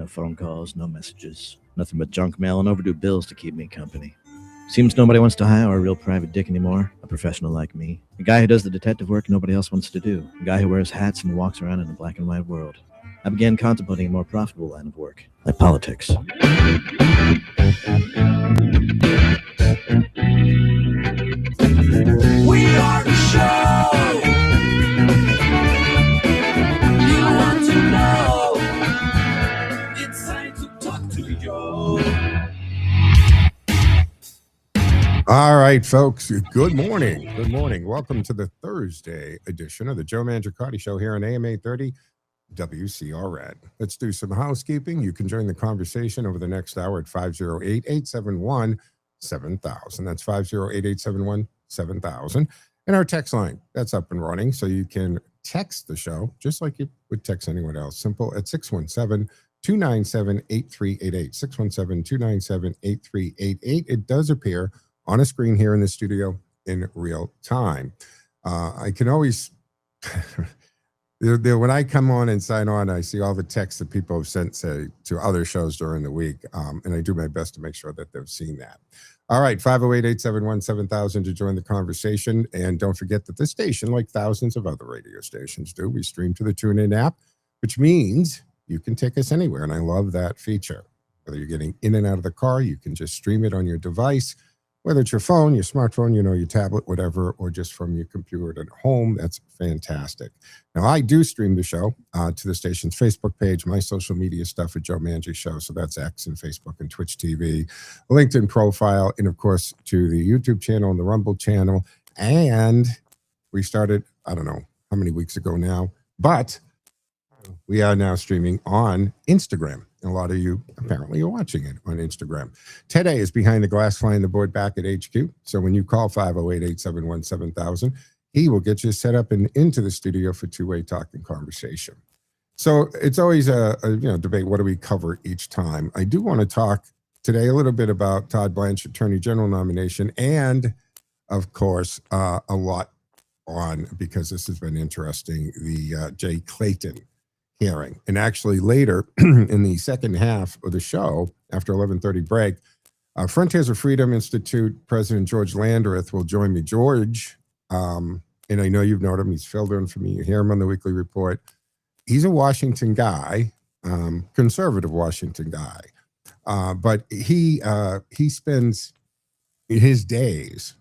No phone calls, no messages. Nothing but junk mail and overdue bills to keep me company. Seems nobody wants to hire a real private dick anymore. A professional like me. A guy who does the detective work nobody else wants to do. A guy who wears hats and walks around in a black and white world. I began contemplating a more profitable line of work, like politics. We are the show you want to know. It's time to talk to you. All right, folks. Good morning. Good morning. Welcome to the Thursday edition of the Joe Mangiacotti Show here on AM 830 WCRN. Let's do some housekeeping. You can join the conversation over the next hour at 508-871-7000. That's 508-871-7000. And our text line, that's up and running. So you can text the show just like you would text anyone else. Simple at 617-297-8388. 617-297-8388. It does appear on a screen here in the studio in real time. I can always, when I come on and sign on, I see all the texts that people have sent, say, to other shows during the week, and I do my best to make sure that they've seen that. All right, 508-871-7000 to join the conversation, and don't forget that this station, like thousands of other radio stations do, we stream to the TuneIn app, which means you can take us anywhere, and I love that feature. Whether you're getting in and out of the car, you can just stream it on your device. Whether it's your phone, your smartphone, your tablet, whatever, or just from your computer at home, that's fantastic. Now, I do stream the show to the station's Facebook page, my social media stuff at Joe Mangi Show. So that's X and Facebook and Twitch TV, LinkedIn profile, and of course, to the YouTube channel and the Rumble channel. And we started, I don't know how many weeks ago now, but we are now streaming on Instagram. And a lot of you apparently are watching it on Instagram. Today is behind the glass flying the board back at HQ. So when you call 508-871-7000, he will get you set up and into the studio for two-way talk and conversation. So it's always a debate. What do we cover each time? I do want to talk today a little bit about Todd Blanche Attorney General nomination and, of course, a lot on, because this has been interesting, the Jay Clayton hearing. And actually later in the second half of the show, after 11:30 break, Frontiers of Freedom Institute President George Landrith will join me. George, and I know you've known him, he's filled in for me, you hear him on the weekly report. He's a Washington guy, conservative Washington guy, but he spends his days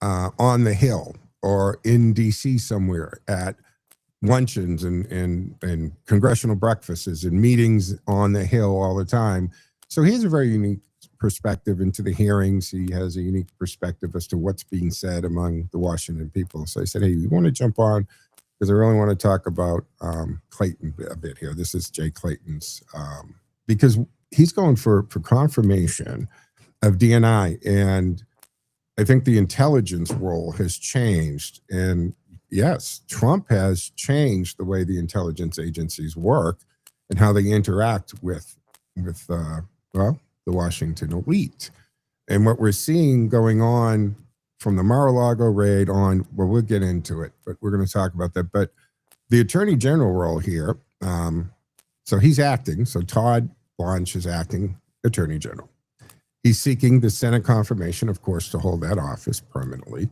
on the Hill or in DC somewhere at luncheons and congressional breakfasts and meetings on the Hill all the time. So he has a very unique perspective into the hearings. He has a unique perspective as to what's being said among the Washington people. So I said, hey, you want to jump on? Because I really want to talk about Clayton a bit here. This is Jay Clayton's, because he's going for confirmation of DNI. And I think the intelligence role has changed. And yes, Trump has changed the way the intelligence agencies work and how they interact with the Washington elite. And what we're seeing going on from the Mar-a-Lago raid on, well, we'll get into it, but we're going to talk about that. But the Attorney General role here, so he's acting. So Todd Blanche is acting Attorney General. He's seeking the Senate confirmation, of course, to hold that office permanently.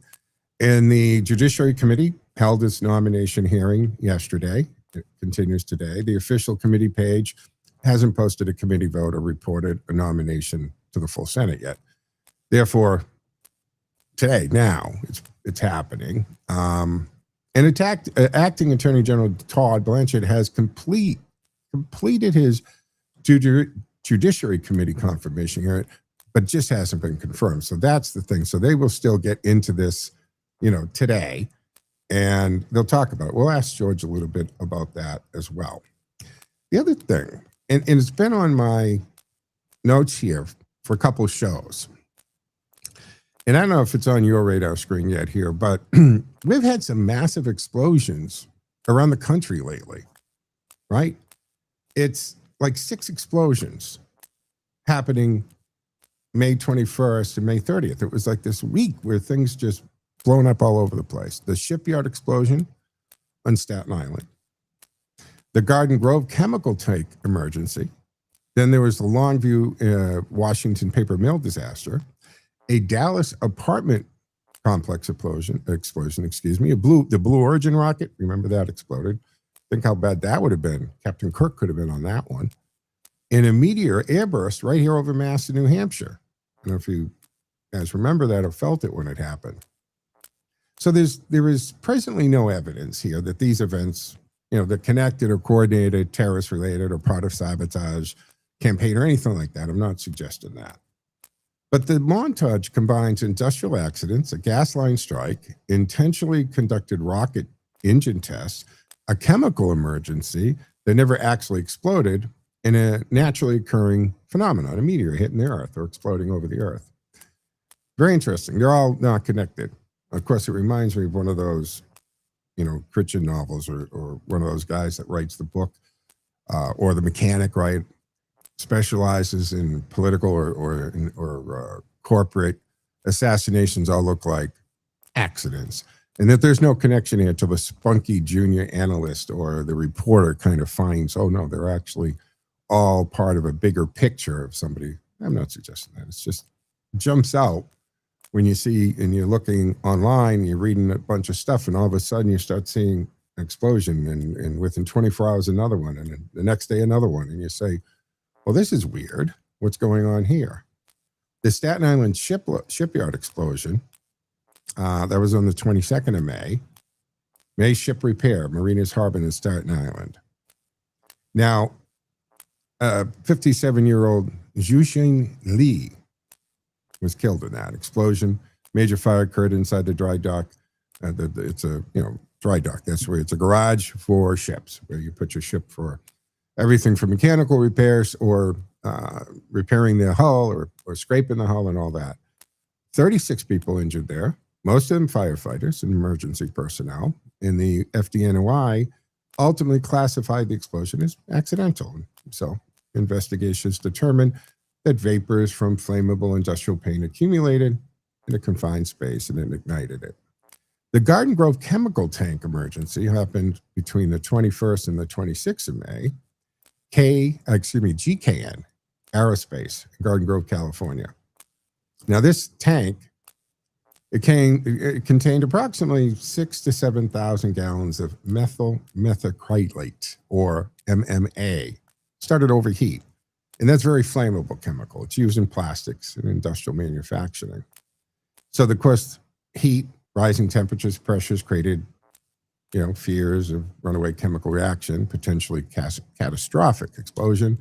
And the Judiciary Committee held its nomination hearing yesterday. It continues today. The official committee page hasn't posted a committee vote or reported a nomination to the full Senate yet. Therefore, today, now, it's happening. And acting Attorney General Todd Blanchard has completed his Judiciary Committee confirmation hearing, but just hasn't been confirmed. So that's the thing. So they will still get into this today, and they'll talk about it. We'll ask George a little bit about that as well. The other thing, and it's been on my notes here for a couple of shows, and I don't know if it's on your radar screen yet here, but we've had some massive explosions around the country lately, right? It's like 6 explosions happening May 21st and May 30th. It was like this week where things just blown up all over the place. The shipyard explosion on Staten Island, the Garden Grove chemical tank emergency Then there was the Longview, Washington paper mill disaster, a Dallas apartment complex explosion, the Blue Origin rocket. Remember that exploded? Think how bad that would have been. Captain Kirk could have been on that one. And a meteor airburst right here over Mass in New Hampshire. I don't know if you guys remember that or felt it when it happened. So there is presently no evidence here that these events, that connected or coordinated, terrorist related, or part of sabotage campaign or anything like that. I'm not suggesting that. But the montage combines industrial accidents, a gas line strike, intentionally conducted rocket engine tests, a chemical emergency that never actually exploded, and a naturally occurring phenomenon, a meteor hitting the Earth or exploding over the Earth. Very interesting. They're all not connected. Of course, it reminds me of one of those, Christian novels or one of those guys that writes the book, or the mechanic, right? Specializes in political or corporate assassinations all look like accidents, and that there's no connection here till the spunky junior analyst or the reporter kind of finds, oh no, they're actually all part of a bigger picture of somebody. I'm not suggesting that. It's just jumps out when you see and you're looking online, you're reading a bunch of stuff, and all of a sudden you start seeing an explosion, and within 24 hours another one, and the next day another one, and you say, well, this is weird. What's going on here? The Staten Island shipyard explosion, that was on the 22nd of May. May ship repair, Marinas Harbor in Staten Island. Now, 57-year-old Zhuxing Li was killed in that explosion. Major fire occurred inside the dry dock. It's a dry dock. That's where it's a garage for ships, where you put your ship for everything from mechanical repairs or repairing the hull or scraping the hull and all that. 36 people injured there, most of them firefighters and emergency personnel. And the FDNY ultimately classified the explosion as accidental. So investigations determined that vapors from flammable industrial paint accumulated in a confined space and it ignited it. The Garden Grove chemical tank emergency happened between the 21st and the 26th of May. GKN Aerospace in Garden Grove, California. Now this tank, it contained approximately 6,000 to 7,000 gallons of methyl methacrylate, or MMA. Started to overheat, and that's a very flammable chemical. It's used in plastics and industrial manufacturing. So of course, heat, rising temperatures, pressures created fears of runaway chemical reaction, potentially catastrophic explosion.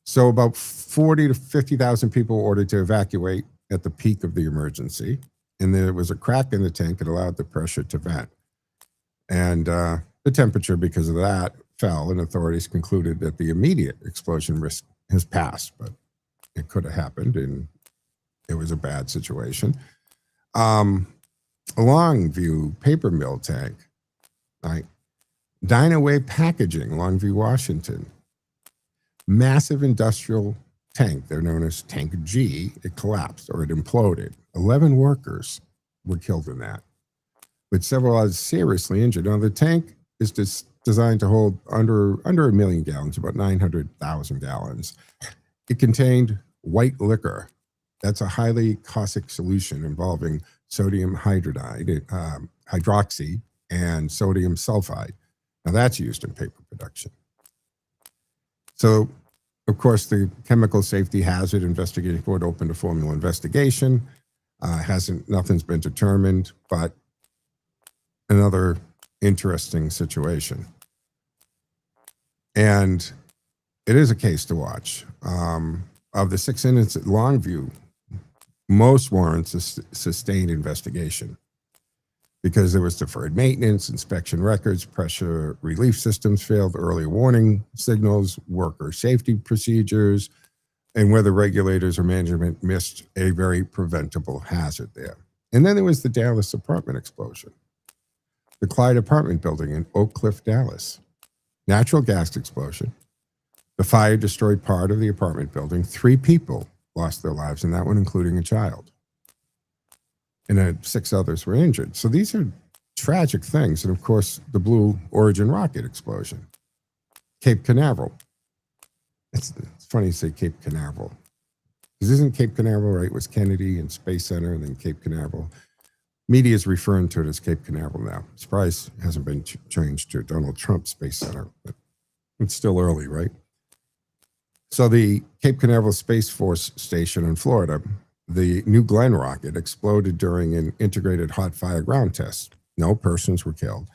So about 40 to 50,000 people were ordered to evacuate at the peak of the emergency. And there was a crack in the tank that allowed the pressure to vent. And the temperature, because of that, fell, and authorities concluded that the immediate explosion risk has passed, but it could have happened, and it was a bad situation. A Longview paper mill tank, right? Dynaway Packaging, Longview, Washington. Massive industrial tank, they're known as Tank G, it collapsed or it imploded. 11 workers were killed in that, with several others seriously injured. Now, the tank is designed to hold under 1 million gallons, about 900,000 gallons. It contained white liquor. That's a highly caustic solution involving sodium hydroxy and sodium sulfide. Now that's used in paper production. So, of course, the Chemical Safety Hazard Investigating Board opened a formal investigation. Nothing's been determined, but another interesting situation. And it is a case to watch. Of the 6 incidents at Longview, most warrants a sustained investigation because there was deferred maintenance, inspection records, pressure relief systems failed, early warning signals, worker safety procedures, and whether regulators or management missed a very preventable hazard there. And then there was the Dallas apartment explosion. The Clyde apartment building in Oak Cliff, Dallas. Natural gas explosion. The fire destroyed part of the apartment building. 3 people lost their lives in that one, including a child. And 6 others were injured. So these are tragic things. And of course, the Blue Origin rocket explosion. Cape Canaveral. It's funny to say Cape Canaveral. Because isn't Cape Canaveral, right? It was Kennedy and Space Center and then Cape Canaveral. Media is referring to it as Cape Canaveral now. Surprise hasn't been changed to Donald Trump Space Center, but it's still early, right? So the Cape Canaveral Space Force Station in Florida, the New Glenn rocket exploded during an integrated hot fire ground test. No persons were killed.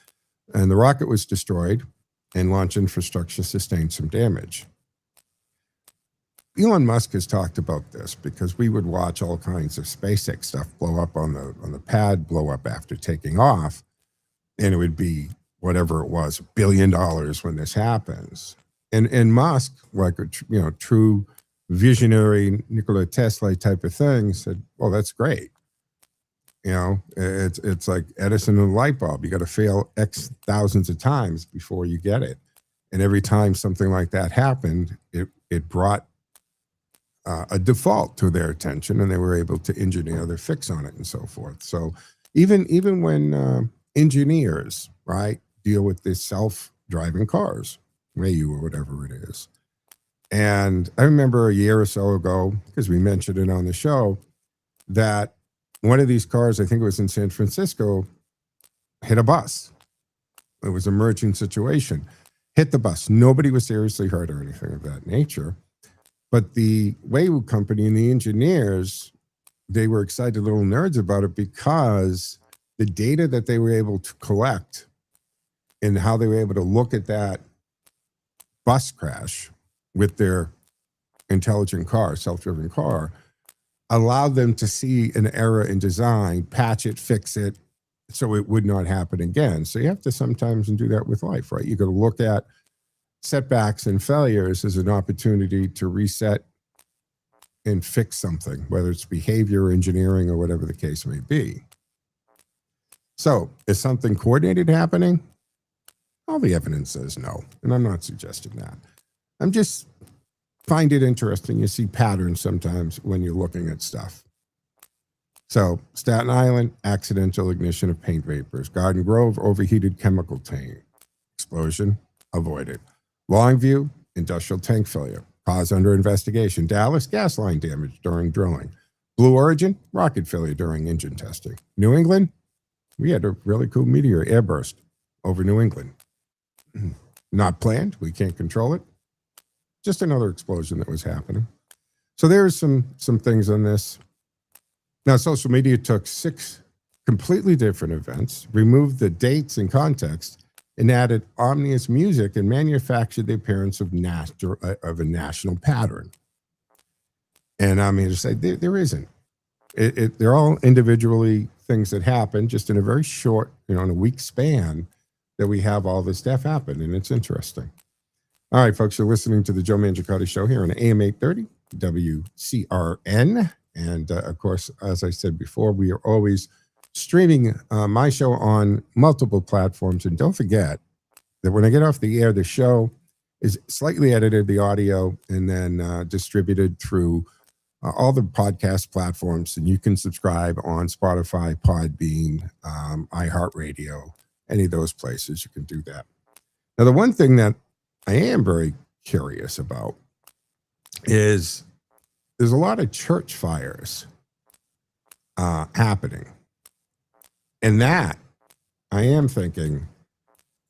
And the rocket was destroyed and launch infrastructure sustained some damage. Elon Musk has talked about this because we would watch all kinds of SpaceX stuff blow up on the pad, blow up after taking off, and it would be whatever it was, $1 billion when this happens. And Musk, like a true visionary Nikola Tesla type of thing, said, "Well, that's great. It's like Edison and the light bulb. You got to fail X thousands of times before you get it. And every time something like that happened, it brought a default to their attention, and they were able to engineer their fix on it and so forth. So even when engineers, right, deal with these self-driving cars, Rayu or whatever it is. And I remember a year or so ago, because we mentioned it on the show, that one of these cars, I think it was in San Francisco, hit a bus. It was an emergent situation. Hit the bus. Nobody was seriously hurt or anything of that nature. But the Waymo company and the engineers, they were excited little nerds about it because the data that they were able to collect and how they were able to look at that bus crash with their intelligent car, self-driven car, allowed them to see an error in design, patch it, fix it, so it would not happen again. So you have to sometimes do that with life, right? You got to look at setbacks and failures as an opportunity to reset and fix something, whether it's behavior, engineering, or whatever the case may be. So is something coordinated happening? All the evidence says no, and I'm not suggesting that. I'm just find it interesting. You see patterns sometimes when you're looking at stuff. So Staten Island, accidental ignition of paint vapors. Garden Grove, overheated chemical tank. Explosion, avoided. Longview, industrial tank failure. Cause under investigation. Dallas, gas line damage during drilling. Blue Origin, rocket failure during engine testing. New England, we had a really cool meteor airburst over New England. Not planned. We can't control it. Just another explosion that was happening. So there's some things on this. Now, social media took 6 completely different events, removed the dates and context, and added ominous music and manufactured the appearance of a national pattern. And I'm here to say there isn't. They're all individually things that happen just in a very short, in a week span that we have all this stuff happen, and it's interesting. All right, folks, you're listening to the Joe Mangiacotti Show here on AM 830, WCRN. And of course, as I said before, we are always streaming my show on multiple platforms. And don't forget that when I get off the air, the show is slightly edited, the audio, and then distributed through all the podcast platforms. And you can subscribe on Spotify, Podbean, iHeartRadio, any of those places. You can do that. Now, the one thing that I am very curious about is there's a lot of church fires happening. And that, I am thinking,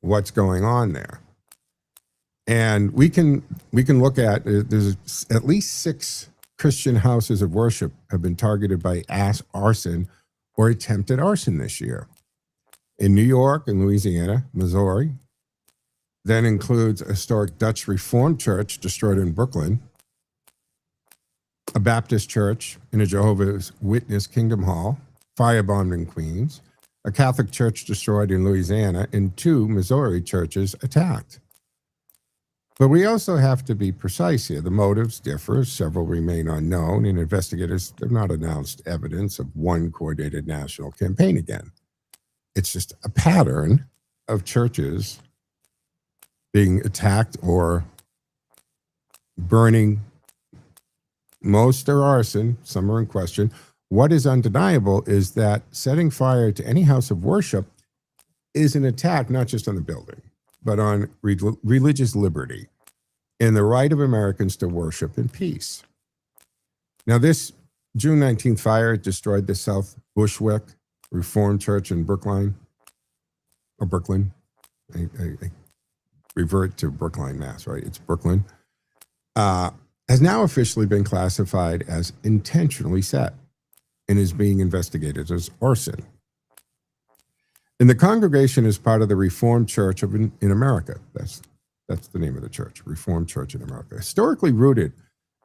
what's going on there? And we can look at, there's at least 6 Christian houses of worship have been targeted by arson or attempted arson this year. In New York and Louisiana, Missouri. That includes a historic Dutch Reformed church destroyed in Brooklyn, a Baptist church in a Jehovah's Witness Kingdom Hall, firebombed in Queens, a Catholic church destroyed in Louisiana, and 2 Missouri churches attacked. But we also have to be precise here. The motives differ. Several remain unknown, and investigators have not announced evidence of one coordinated national campaign again. It's just a pattern of churches being attacked or burning. Most are arson, some are in question. What is undeniable is that setting fire to any house of worship is an attack, not just on the building, but on religious liberty. in the right of Americans to worship in peace. Now, this June 19th fire destroyed the South Bushwick Reformed Church in Brookline. I revert to Brookline, Mass, right? It's Brooklyn. Has now officially been classified as intentionally set and is being investigated as arson. And the congregation is part of the Reformed Church in America. That's the name of the church, Reformed Church in America. Historically rooted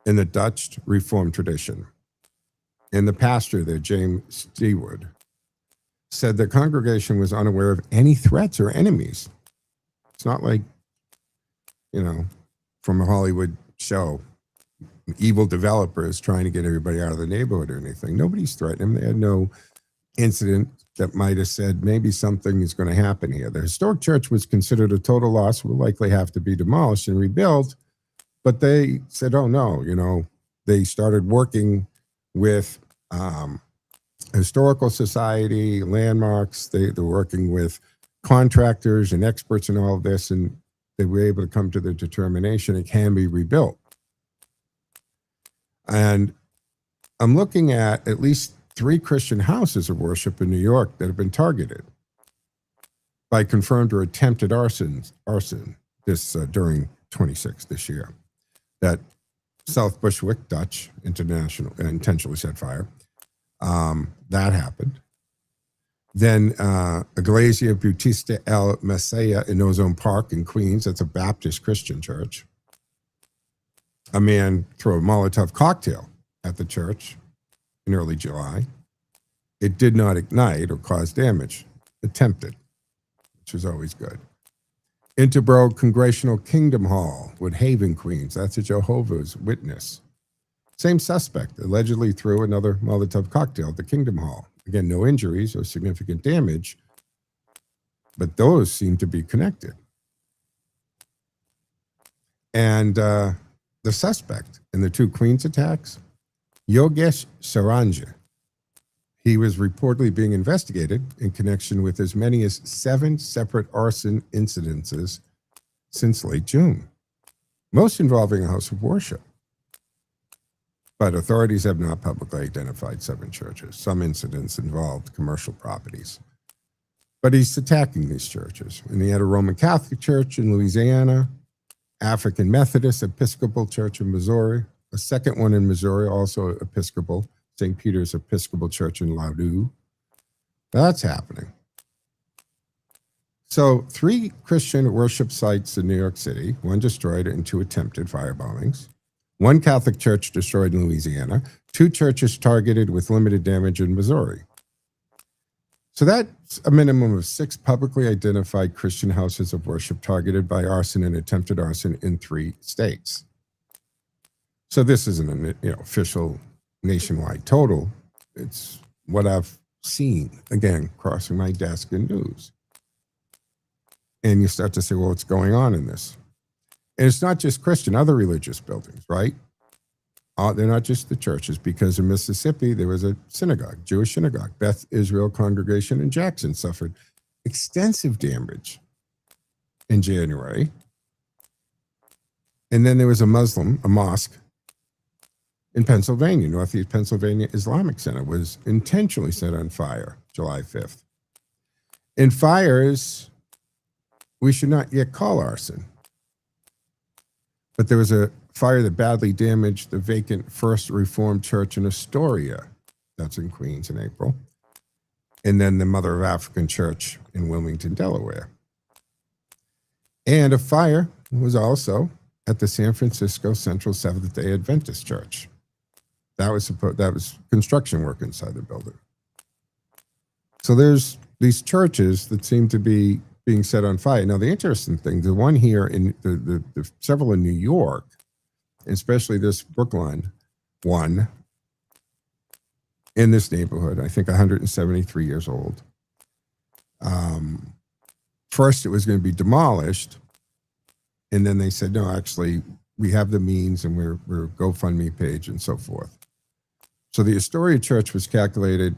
in the Dutch Reformed tradition. And the pastor there, James Stewart, said the congregation was unaware of any threats or enemies. It's not like, from a Hollywood show, evil developers trying to get everybody out of the neighborhood or anything. Nobody's threatening them. They had no incident that might have said maybe something is going to happen here. The historic church was considered a total loss, will likely have to be demolished and rebuilt. But they said, oh no, they started working with historical society, landmarks. They're working with contractors and experts in all of this, and they were able to come to the determination it can be rebuilt. And I'm looking at least 3 Christian houses of worship in New York that have been targeted by confirmed or attempted arson this during 26 this year. That South Bushwick Dutch intentionally set fire. That happened. Then Iglesia Bautista El Messia in Ozone Park in Queens. That's a Baptist Christian church. A man threw a Molotov cocktail at the church in early July. It did not ignite or cause damage. Attempted, which is always good. Interborough Congressional Kingdom Hall, Woodhaven, Queens. That's a Jehovah's Witness. Same suspect allegedly threw another Molotov cocktail at the Kingdom Hall. Again, no injuries or significant damage, but those seem to be connected. And the suspect in the 2 Queens attacks, Yogesh Saranja, he was reportedly being investigated in connection with as many as 7 separate arson incidences since late June, most involving a house of worship. But authorities have not publicly identified 7 churches. Some incidents involved commercial properties. But he's attacking these churches. And he had a Roman Catholic church in Louisiana, African Methodist Episcopal Church in Missouri, a second one in Missouri, also Episcopal, St. Peter's Episcopal Church in Ladue. That's happening. So 3 Christian worship sites in New York City, 1 destroyed and 2 attempted fire bombings. 1 Catholic church destroyed in Louisiana, 2 churches targeted with limited damage in Missouri. So that's a minimum of 6 publicly identified Christian houses of worship targeted by arson and attempted arson in 3 states. So this isn't an official nationwide total. It's what I've seen, again, crossing my desk in news. And you start to say, well, what's going on in this? And it's not just Christian, other religious buildings, right? They're not just the churches, because in Mississippi, there was a synagogue, Jewish synagogue. Beth Israel Congregation in Jackson suffered extensive damage in January. And then there was a mosque in Pennsylvania, Northeast Pennsylvania Islamic Center was intentionally set on fire July 5th. In fires, we should not yet call arson. But there was a fire that badly damaged the vacant First Reformed Church in Astoria. That's in Queens in April. And then the Mother of African Church in Wilmington, Delaware. And a fire was also at the San Francisco Central Seventh-day Adventist Church. That was construction work inside the building. So there's these churches that seem to be being set on fire. Now, the interesting thing, the one here in the several in New York, especially this Brooklyn one in this neighborhood, I think 173 years old. First, it was going to be demolished. And then they said, no, actually, we have the means and we're GoFundMe page and so forth. So the Astoria Church was calculated,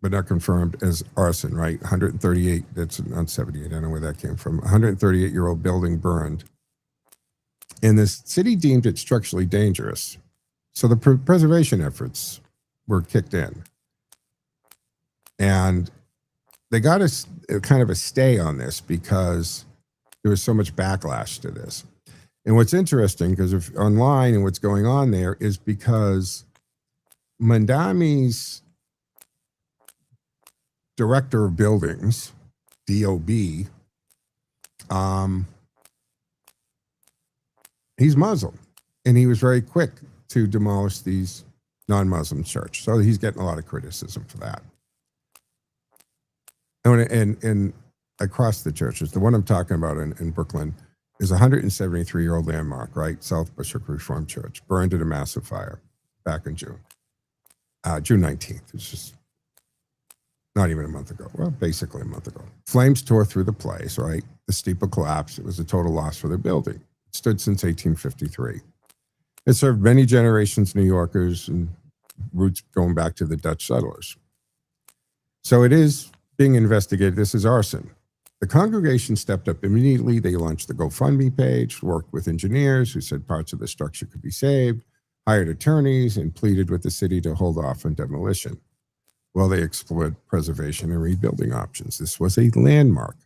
but not confirmed, as arson, right? 138, that's not 78, I don't know where that came from. 138-year-old building burned And the city deemed it structurally dangerous. So the preservation efforts were kicked in. And they got a kind of a stay on this because there was so much backlash to this. And what's interesting, because if online and what's going on there, is because Mandami's director of buildings, DOB, he's Muslim, and he was very quick to demolish these non-Muslim church. So he's getting a lot of criticism for that. And across the churches, the one I'm talking about in Brooklyn is a 173-year-old landmark, right? South Bushwick Reformed Church, burned in a massive fire back in June 19th. It's just not even a month ago. Well, basically a month ago. Flames tore through the place, right? The steeple collapsed. It was a total loss for the building. It stood since 1853. It served many generations of New Yorkers and roots going back to the Dutch settlers. So it is being investigated. This is arson. The congregation stepped up immediately. They launched the GoFundMe page, worked with engineers who said parts of the structure could be saved, hired attorneys, and pleaded with the city to hold off on demolition while they explored preservation and rebuilding options. This was a landmark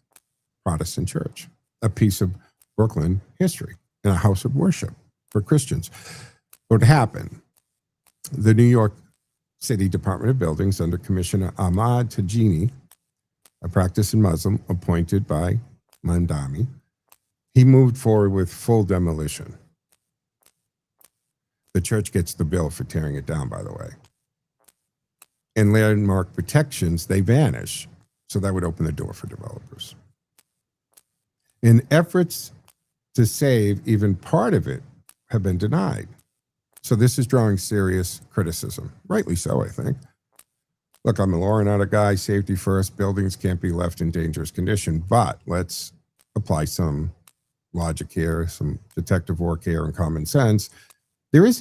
Protestant church, a piece of Brooklyn history, and a house of worship for Christians. What happened? The New York City Department of Buildings, under Commissioner Ahmad Tajini, a practicing Muslim appointed by Mandami, he moved forward with full demolition. The church gets the bill for tearing it down, by the way. And landmark protections, they vanish. So that would open the door for developers. In efforts to save even part of it have been denied. So this is drawing serious criticism, rightly so, I think. Look, I'm a law and order guy, safety first, buildings can't be left in dangerous condition, but let's apply some logic here, some detective work here and common sense. This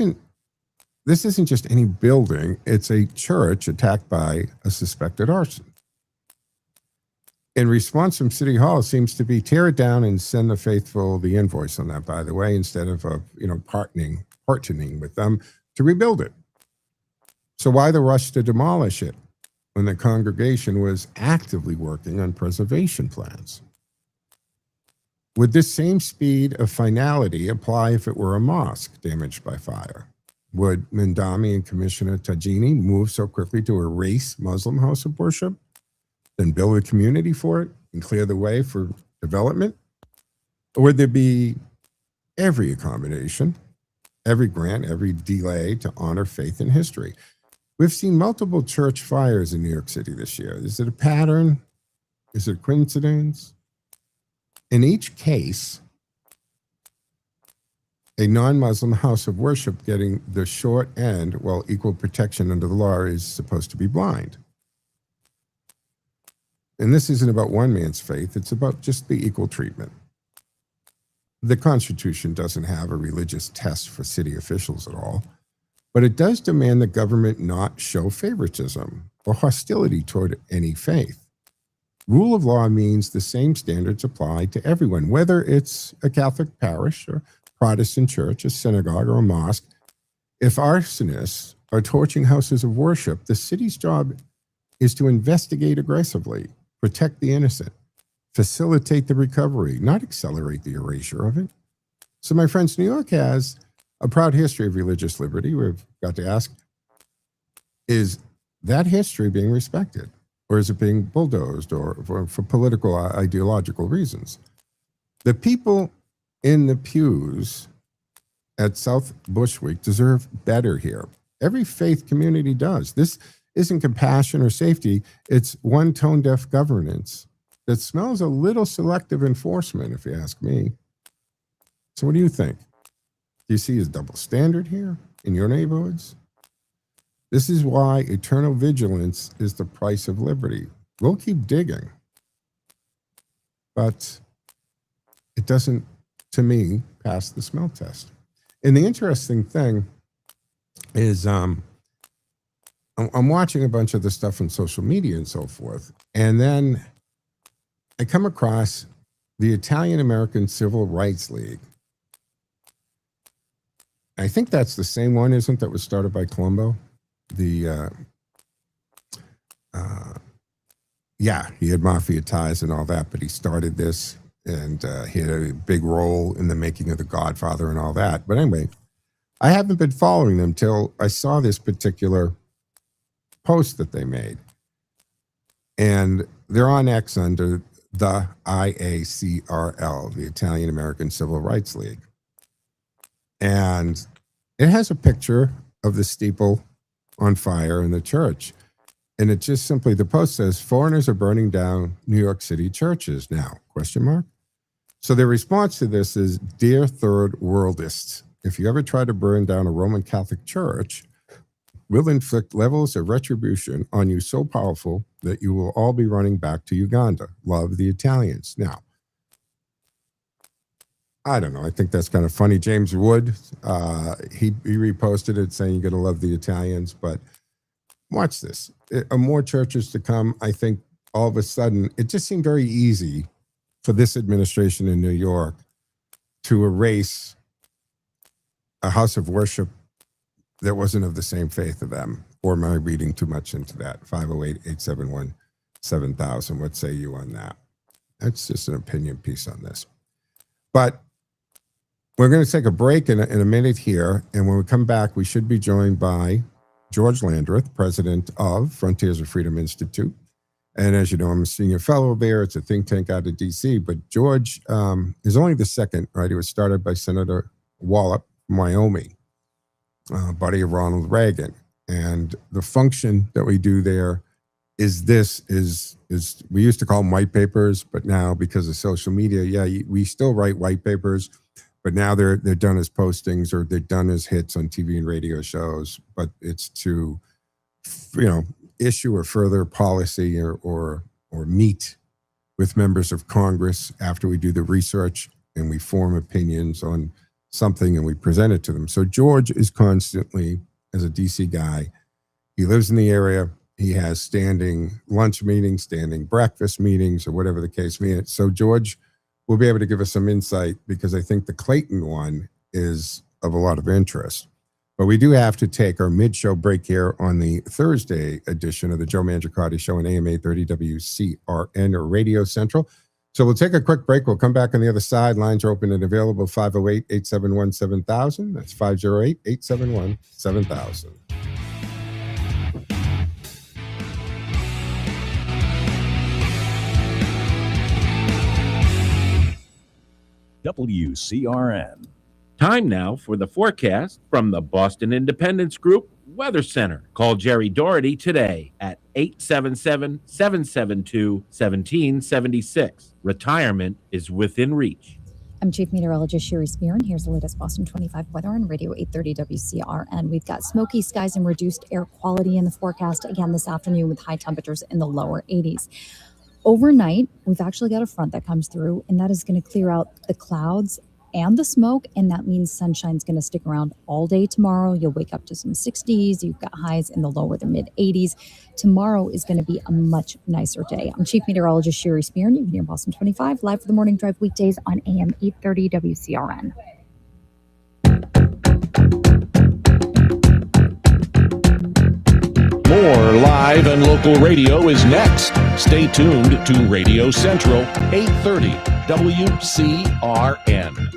isn't just any building, it's a church attacked by a suspected arson. In response from City Hall seems to be tear it down and send the faithful the invoice on that, by the way, instead of partnering with them to rebuild it. So why the rush to demolish it when the congregation was actively working on preservation plans? Would this same speed of finality apply if it were a mosque damaged by fire? Would Mandami and Commissioner Tajini move so quickly to erase Muslim house of worship, then build a community for it and clear the way for development? Or would there be every accommodation, every grant, every delay to honor faith and history? We've seen multiple church fires in New York City this year. Is it a pattern? Is it a coincidence? In each case, a non-Muslim house of worship getting the short end while equal protection under the law is supposed to be blind. And this isn't about one man's faith, it's about just the equal treatment. The Constitution doesn't have a religious test for city officials at all, but it does demand the government not show favoritism or hostility toward any faith. Rule of law means the same standards apply to everyone, whether it's a Catholic parish or Protestant church, a synagogue, or a mosque. If arsonists are torching houses of worship, the city's job is to investigate aggressively, protect the innocent, facilitate the recovery, not accelerate the erasure of it. So, my friends, New York has a proud history of religious liberty. We've got to ask, is that history being respected? Or is it being bulldozed or for political, ideological reasons? The people in the pews at South Bushwick deserve better here. Every faith community does. This isn't compassion or safety. It's one tone-deaf governance that smells a little selective enforcement, if you ask me. So what do you think? Do you see a double standard here in your neighborhoods? This is why eternal vigilance is the price of liberty. We'll keep digging, but it doesn't, to me, pass the smell test. And the interesting thing is I'm watching a bunch of the stuff on social media and so forth, and then I come across the Italian American Civil Rights League I think that's the same one, isn't that was started by Colombo? Yeah, he had mafia ties and all that, but he started this, and he had a big role in the making of The Godfather and all that. But anyway, I haven't been following them till I saw this particular post that they made. And they're on X under the IACRL, the Italian American Civil Rights League. And it has a picture of the steeple on fire in the church. And it just simply, the post says, foreigners are burning down New York City churches now, ? So their response to this is, dear third worldists, if you ever try to burn down a Roman Catholic church, we'll inflict levels of retribution on you so powerful that you will all be running back to Uganda. Love, the Italians. Now, I don't know. I think that's kind of funny. James Wood, he reposted it saying, you got to love the Italians, but watch this. More churches to come. I think all of a sudden, it just seemed very easy for this administration in New York to erase a house of worship that wasn't of the same faith of them. Or am I reading too much into that? 508-871-7000. What say you on that? That's just an opinion piece on this. But we're going to take a break in a minute here. And when we come back, we should be joined by George Landrith, president of Frontiers of Freedom Institute. And as you know, I'm a senior fellow there. It's a think tank out of D.C. But George is only the second, right? It was started by Senator Wallop from Wyoming, buddy of Ronald Reagan. And the function that we do there is we used to call them white papers, but now because of social media, we still write white papers. But now they're done as postings, or they're done as hits on TV and radio shows. But it's to, issue a further policy or meet with members of Congress after we do the research and we form opinions on something and we present it to them. So George is constantly, as a DC guy, he lives in the area. He has standing lunch meetings, standing breakfast meetings, or whatever the case may be. So George will be able to give us some insight, because I think the Clayton one is of a lot of interest. But we do have to take our mid-show break here on the Thursday edition of the Joe Mangiacotti Show on AM 830 WCRN, or Radio Central. So we'll take a quick break. We'll come back on the other side. Lines are open and available, 508-871-7000. That's 508-871-7000. WCRN. Time now for the forecast from the Boston Independence Group Weather Center. Call Jerry Doherty today at 877-772-1776. Retirement is within reach. I'm Chief Meteorologist Sherry Spear, and here's the latest Boston 25 weather on Radio 830 WCRN. We've got smoky skies and reduced air quality in the forecast again this afternoon, with high temperatures in the lower 80s. Overnight, we've actually got a front that comes through, and that is going to clear out the clouds and the smoke, and that means sunshine's going to stick around all day tomorrow. You'll wake up to some 60s. You've got highs in the lower to mid 80s. Tomorrow is going to be a much nicer day. I'm Chief Meteorologist Sherry Spear, and you can hear Boston 25 live for the morning drive weekdays on AM 830 WCRN. More live and local radio is next. Stay tuned to Radio Central, 830 WCRN.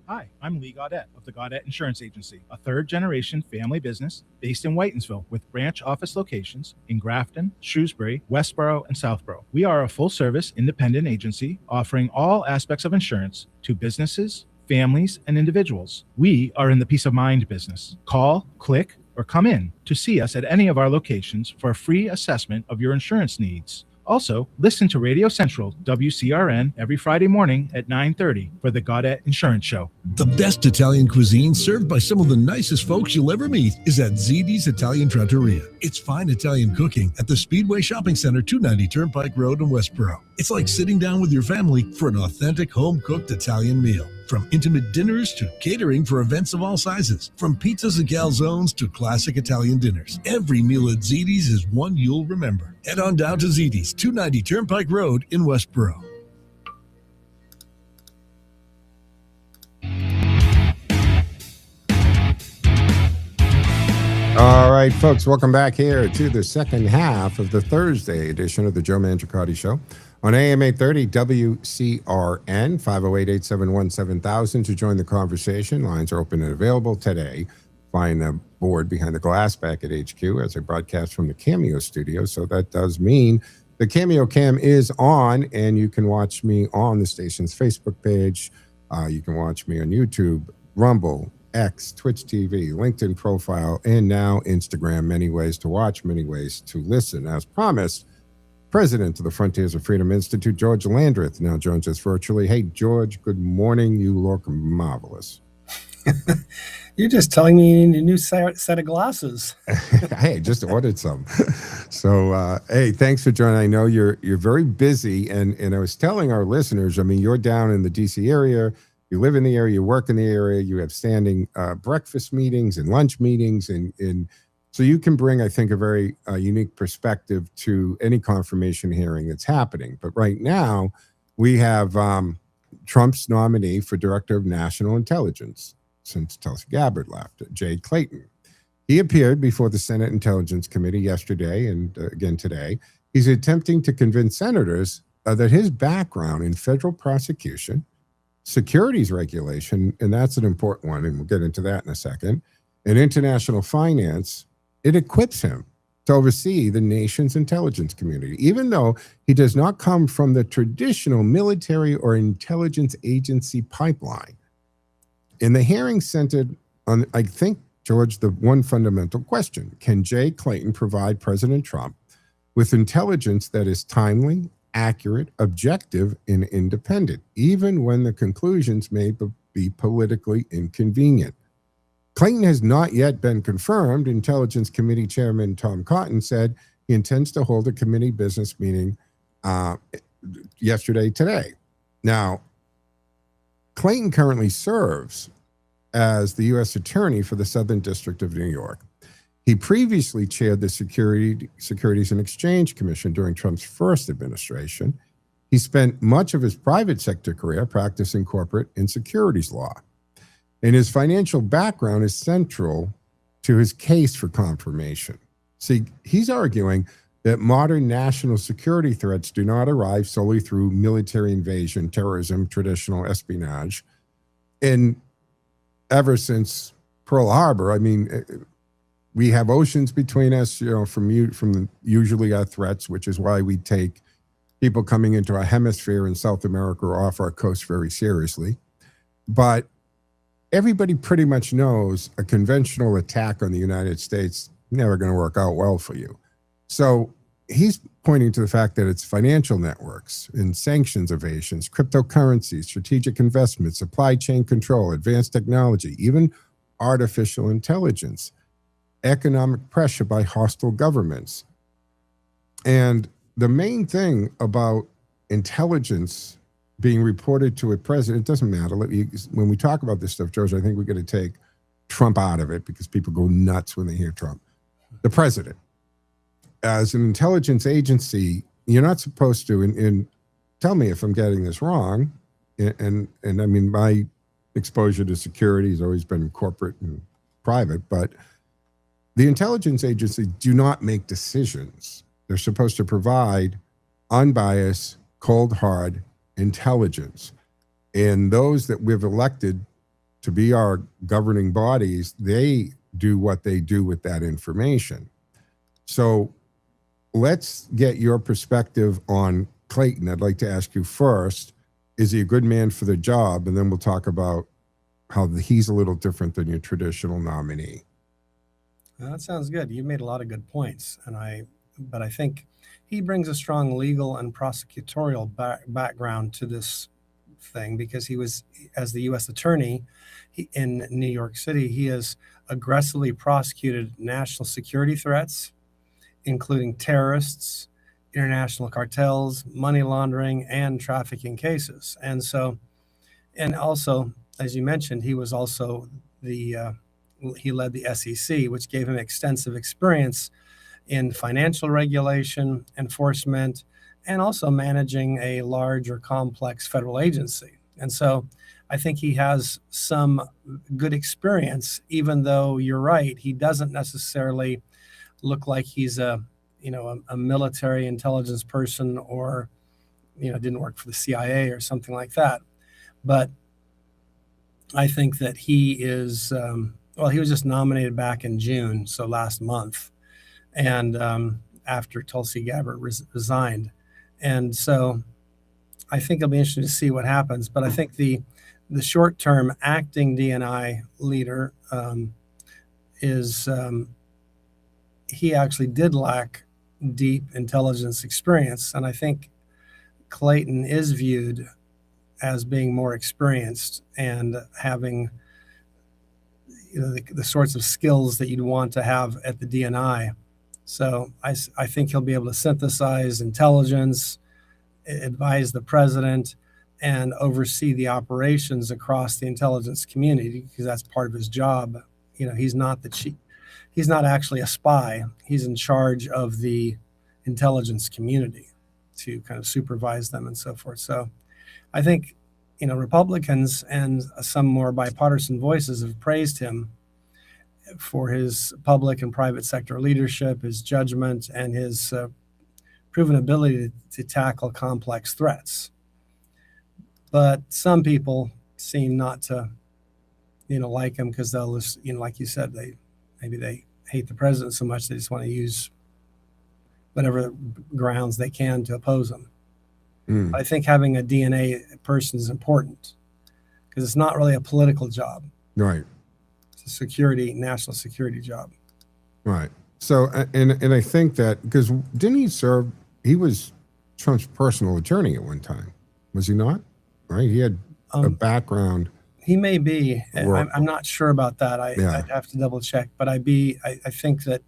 Hi, I'm Lee Gaudette of the Gaudette Insurance Agency, a third-generation family business based in Whitensville with branch office locations in Grafton, Shrewsbury, Westboro, and Southborough. We are a full-service independent agency offering all aspects of insurance to businesses, families, and individuals. We are in the peace of mind business. Call, click, or come in to see us at any of our locations for a free assessment of your insurance needs. Also, listen to Radio Central, WCRN, every Friday morning at 9:30 for the Gaudette Insurance Show. The best Italian cuisine served by some of the nicest folks you'll ever meet is at Ziti's Italian Trattoria. It's fine Italian cooking at the Speedway Shopping Center, 290 Turnpike Road in Westboro. It's like sitting down with your family for an authentic home-cooked Italian meal. From intimate dinners to catering for events of all sizes. From pizzas and calzones to classic Italian dinners. Every meal at Ziti's is one you'll remember. Head on down to Ziti's, 290 Turnpike Road in Westboro. right, folks, welcome back here to the second half of the Thursday edition of the Joe Mangiacotti Show on AM 830 WCRN, 508-871-7000 to join the conversation. Lines are open and available today. Find the board behind the glass back at HQ as I broadcast from the Cameo studio. So that does mean the Cameo Cam is on, and you can watch me on the station's Facebook page. You can watch me on YouTube, Rumble, X, Twitch TV, LinkedIn profile, and now Instagram. Many ways to watch, many ways to listen. As promised, President of the Frontiers of Freedom Institute, George Landrith, now joins us virtually. Hey, George, good morning. You look marvelous. You're just telling me you need a new set of glasses. Hey, just ordered some. So, hey, thanks for joining. I know you're very busy, and I was telling our listeners, I mean, you're down in the DC area. You live in the area, you work in the area, you have standing breakfast meetings and lunch meetings. And so you can bring, I think, a very unique perspective to any confirmation hearing that's happening. But right now, we have Trump's nominee for Director of National Intelligence since Tulsi Gabbard left, Jay Clayton. He appeared before the Senate Intelligence Committee yesterday and again today. He's attempting to convince senators that his background in federal prosecution, securities regulation, and that's an important one, and we'll get into that in a second, and international finance, it equips him to oversee the nation's intelligence community, even though he does not come from the traditional military or intelligence agency pipeline. And the hearing centered on, I think, George, the one fundamental question: can Jay Clayton provide President Trump with intelligence that is timely, accurate, objective, and independent, even when the conclusions may be politically inconvenient? Clayton has not yet been confirmed. Intelligence Committee Chairman Tom Cotton said he intends to hold a committee business meeting today. Now, Clayton currently serves as the U.S. Attorney for the Southern District of New York. He previously chaired the Securities and Exchange Commission during Trump's first administration. He spent much of his private sector career practicing corporate and securities law. And his financial background is central to his case for confirmation. See, he's arguing that modern national security threats do not arrive solely through military invasion, terrorism, traditional espionage. And ever since Pearl Harbor, I mean, we have oceans between us, from the usually our threats, which is why we take people coming into our hemisphere in South America or off our coast very seriously. But everybody pretty much knows a conventional attack on the United States never going to work out well for you. So he's pointing to the fact that it's financial networks and sanctions evasions, cryptocurrencies, strategic investments, supply chain control, advanced technology, even artificial intelligence, economic pressure by hostile governments. And the main thing about intelligence being reported to a president, it doesn't matter. When we talk about this stuff, George, I think we're going to take Trump out of it because people go nuts when they hear Trump. The president, as an intelligence agency, you're not supposed to, and tell me if I'm getting this wrong, and I mean, my exposure to security has always been corporate and private, but the intelligence agency do not make decisions. They're supposed to provide unbiased, cold, hard intelligence. And those that we've elected to be our governing bodies, they do what they do with that information. So let's get your perspective on Clayton. I'd like to ask you first, is he a good man for the job? And then we'll talk about how he's a little different than your traditional nominee. Well, that sounds good. You made a lot of good points, but I think he brings a strong legal and prosecutorial background to this thing because he was, as the U.S. Attorney in New York City, he has aggressively prosecuted national security threats, including terrorists, international cartels, money laundering, and trafficking cases. And also, as you mentioned, he was also he led the SEC, which gave him extensive experience in financial regulation, enforcement, and also managing a large or complex federal agency. And so I think he has some good experience, even though you're right, he doesn't necessarily look like he's a military intelligence person, or didn't work for the CIA or something like that. But I think that he is he was just nominated back in June, so last month, and after Tulsi Gabbard resigned. And so I think it'll be interesting to see what happens. But I think the short-term acting DNI leader is he actually did lack deep intelligence experience, and I think Clayton is viewed as being more experienced and having the sorts of skills that you'd want to have at the DNI. So I think he'll be able to synthesize intelligence, advise the president, and oversee the operations across the intelligence community, because that's part of his job. He's not the chief. He's not actually a spy. He's in charge of the intelligence community to kind of supervise them and so forth. So I think, Republicans and some more bipartisan voices have praised him for his public and private sector leadership, his judgment, and his proven ability to tackle complex threats. But some people seem not to, like him, because they'll just, like you said, they hate the president so much they just want to use whatever grounds they can to oppose him. I think having a DNA person is important, because it's not really a political job. Right. It's a national security job. Right. So, and I think that, because didn't he serve, he was Trump's personal attorney at one time, was he not? Right. He had a background. He may be. I'm not sure about that. I'd have to double check, but I think that,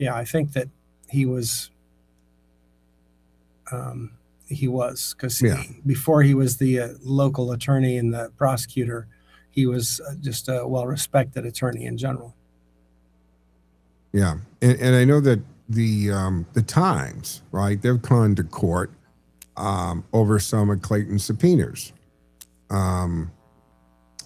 I think that he was, because before he was the local attorney and the prosecutor, he was just a well-respected attorney in general. Yeah, and I know that the Times, right, they've gone to court over some of Clayton's subpoenas, and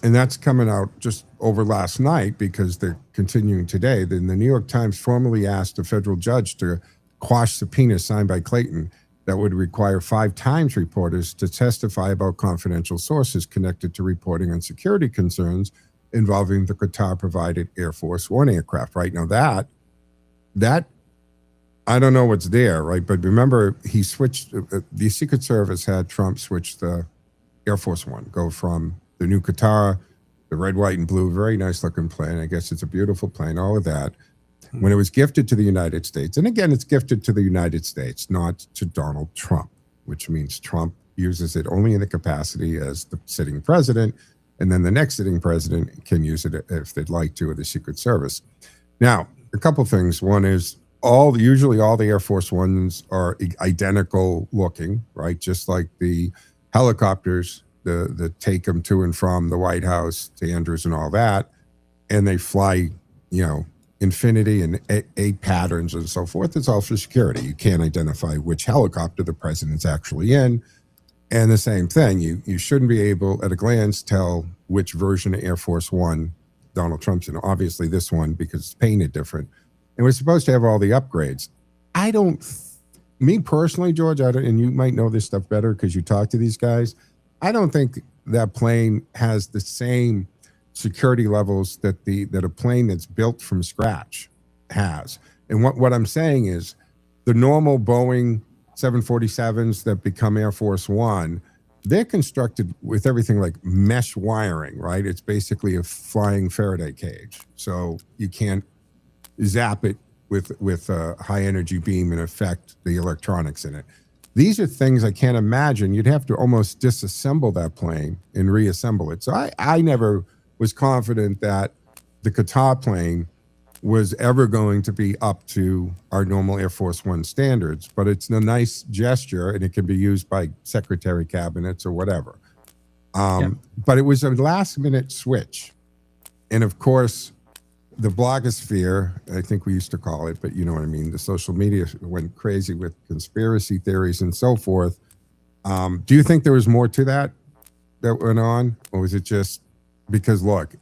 that's coming out just over last night, because they're continuing today. Then the New York Times formally asked a federal judge to quash subpoenas signed by Clayton that would require 5 Times reporters to testify about confidential sources connected to reporting on security concerns involving the Qatar-provided Air Force One aircraft. Right now, that I don't know what's there, right? But remember, he switched. The Secret Service had Trump switch the Air Force One, go from the new Qatar, the red, white, and blue, very nice looking plane. I guess it's a beautiful plane, all of that. When it was gifted to the United States, and again, it's gifted to the United States, not to Donald Trump, which means Trump uses it only in the capacity as the sitting president, and then the next sitting president can use it if they'd like to, with the Secret Service. Now, a couple things. One is usually all the Air Force Ones are identical looking, right? Just like the helicopters, the take them to and from the White House to Andrews and all that, and they fly, infinity and A patterns and so forth. It's all for security. You can't identify which helicopter the president's actually in. And the same thing, you shouldn't be able at a glance tell which version of Air Force One Donald Trump's in. Obviously this one, because it's painted different. And we're supposed to have all the upgrades. Me personally, George, and you might know this stuff better because you talk to these guys, I don't think that plane has the same security levels that a plane that's built from scratch has. And what I'm saying is the normal Boeing 747s that become Air Force One, they're constructed with everything like mesh wiring, right? It's basically a flying Faraday cage. So you can't zap it with a high energy beam and affect the electronics in it. These are things I can't imagine. You'd have to almost disassemble that plane and reassemble it. So I never was confident that the Qatar plane was ever going to be up to our normal Air Force One standards, but it's a nice gesture and it can be used by secretary cabinets or whatever. But it was a last minute switch. And of course, the blogosphere, I think we used to call it, but you know what I mean, the social media went crazy with conspiracy theories and so forth. Do you think there was more to that went on? Or was it just because, look,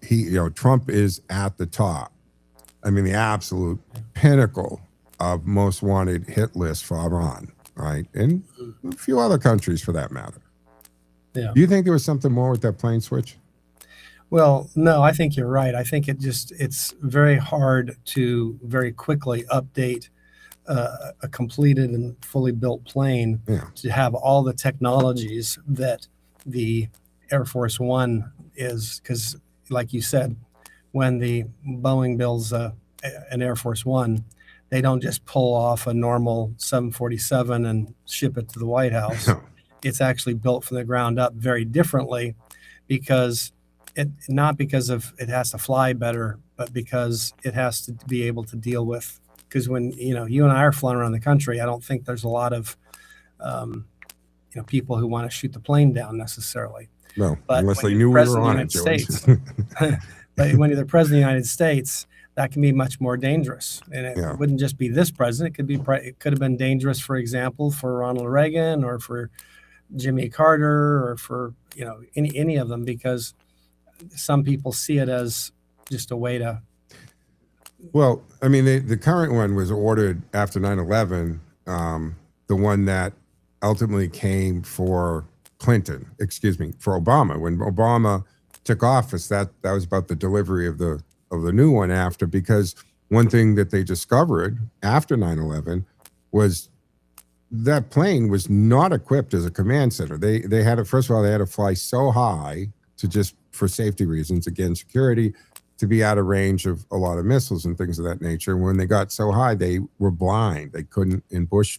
Trump is at the top I mean, the absolute pinnacle of most wanted hit list for Iran, right? And a few other countries for that matter. Yeah. Do you think there was something more with that plane switch? Well, no, I think you're right. I think it's very hard to very quickly update a completed and fully built plane to have all the technologies that the Air Force One is, because like you said, when the Boeing builds an Air Force One, they don't just pull off a normal 747 and ship it to the White House. No. It's actually built from the ground up very differently, because not because of it has to fly better, but because it has to be able to deal with. Because when you and I are flying around the country, I don't think there's a lot of people who want to shoot the plane down necessarily. No, but unless they knew we were on it, States, but when you're the president of the United States, that can be much more dangerous. And it wouldn't just be this president. It could have been dangerous, for example, for Ronald Reagan or for Jimmy Carter or for any of them, because some people see it as just a way to. Well, I mean, the current one was ordered after 9/11, the one that ultimately came for for Obama. When Obama took office, that was about the delivery of the new one after, because one thing that they discovered after 9/11 was that plane was not equipped as a command center. They had to, first of all, they had to fly so high to just for safety reasons, again, security, to be out of range of a lot of missiles and things of that nature. When they got so high, they were blind. They couldn't,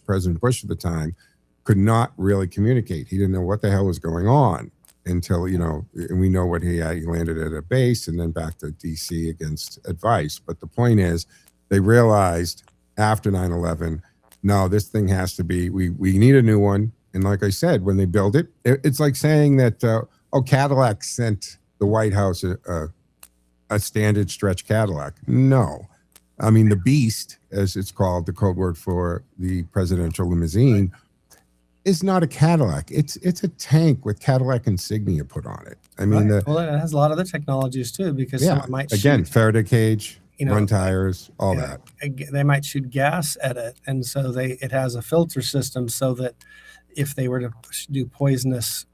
President Bush at the time, could not really communicate. He didn't know what the hell was going on until, and we know what he landed at a base and then back to DC against advice. But the point is, they realized after 9/11, no, this thing has to be, we need a new one. And like I said, when they build it, it's like saying that, Cadillac sent the White House a standard stretch Cadillac. No. I mean, the Beast, as it's called, the code word for the presidential limousine, is not a Cadillac. It's a tank with Cadillac insignia put on it. I mean, it has a lot of other technologies too, because some might again, shoot, Faraday cage, run tires, all that. They might shoot gas at it, and so it has a filter system so that if they were to do poisonous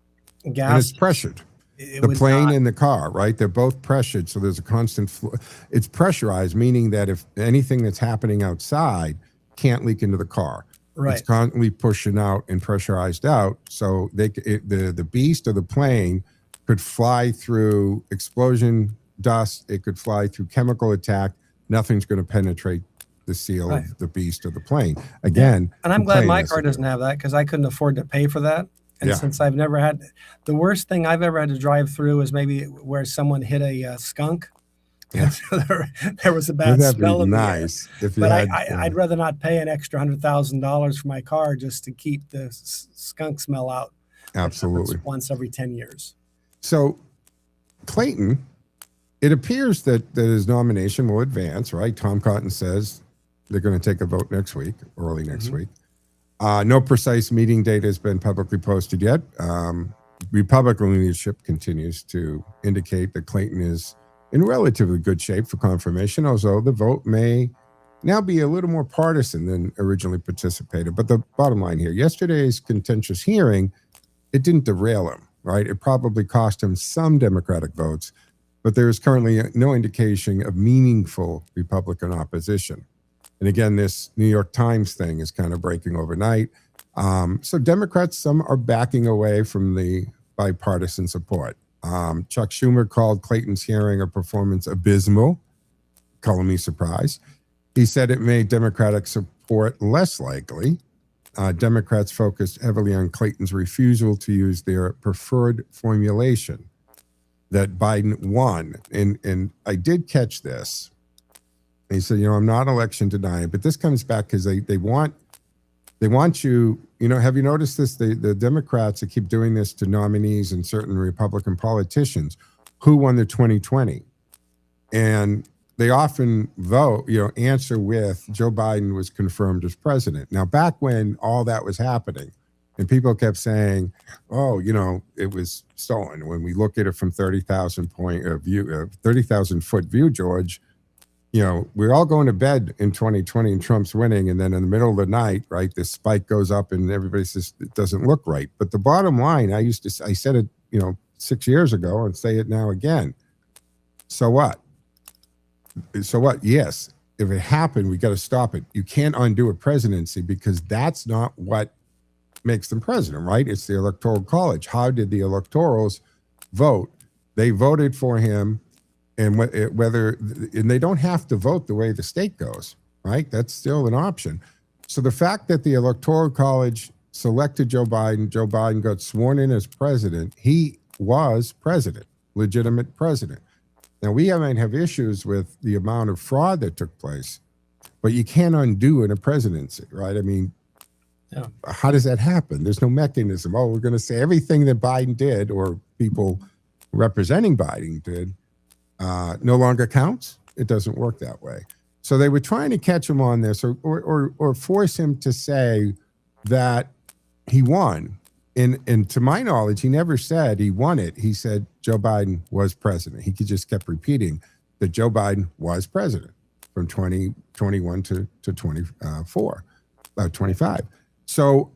gas, and it's pressured. The plane and the car, right? They're both pressured, so there's a constant flow. It's pressurized, meaning that if anything that's happening outside can't leak into the car. Right. It's constantly pushing out and pressurized out, so the beast of the plane could fly through explosion dust. It could fly through chemical attack. Nothing's going to penetrate the seal of the beast of the plane. Again, and I'm glad my car doesn't have that, because I couldn't afford to pay for that. And since I've never had, the worst thing I've ever had to drive through is maybe where someone hit a skunk. Yeah. So there was a bad smell in nice the air. But I'd rather not pay an extra $100,000 for my car just to keep the skunk smell out. Absolutely. Once every 10 years. So Clayton, it appears that his nomination will advance, right? Tom Cotton says they're going to take a vote next week, early next week. No precise meeting date has been publicly posted yet. Republican leadership continues to indicate that Clayton is in relatively good shape for confirmation, although the vote may now be a little more partisan than originally anticipated. But the bottom line here, yesterday's contentious hearing, it didn't derail him, right? It probably cost him some Democratic votes, but there is currently no indication of meaningful Republican opposition. And again, this New York Times thing is kind of breaking overnight. So Democrats, some are backing away from the bipartisan support. Chuck Schumer called Clayton's hearing a performance abysmal. Color me surprised. He said it made Democratic support less likely. Democrats focused heavily on Clayton's refusal to use their preferred formulation that Biden won. And I did catch this. He said, I'm not election denying, but this comes back because they want you, have you noticed this? The Democrats that keep doing this to nominees and certain Republican politicians who won the 2020. And they often vote, answer with Joe Biden was confirmed as president. Now, back when all that was happening and people kept saying, it was stolen. When we look at it from 30,000 foot view, George, we're all going to bed in 2020 and Trump's winning. And then in the middle of the night, right, this spike goes up and everybody says it doesn't look right. But the bottom line, I said it, 6 years ago and say it now again. So what? Yes. If it happened, we got to stop it. You can't undo a presidency because that's not what makes them president, right? It's the Electoral College. How did the electorals vote? They voted for him. And and they don't have to vote the way the state goes, right? That's still an option. So the fact that the Electoral College selected Joe Biden got sworn in as president, he was president, legitimate president. Now, we might have issues with the amount of fraud that took place, but you can't undo in a presidency, right? I mean, how does that happen? There's no mechanism. Oh, we're going to say everything that Biden did or people representing Biden did no longer counts. It doesn't work that way. So they were trying to catch him on this or force him to say that he won. And to my knowledge, he never said he won it. He said Joe Biden was president. He just kept repeating that Joe Biden was president from 2021 to 25. So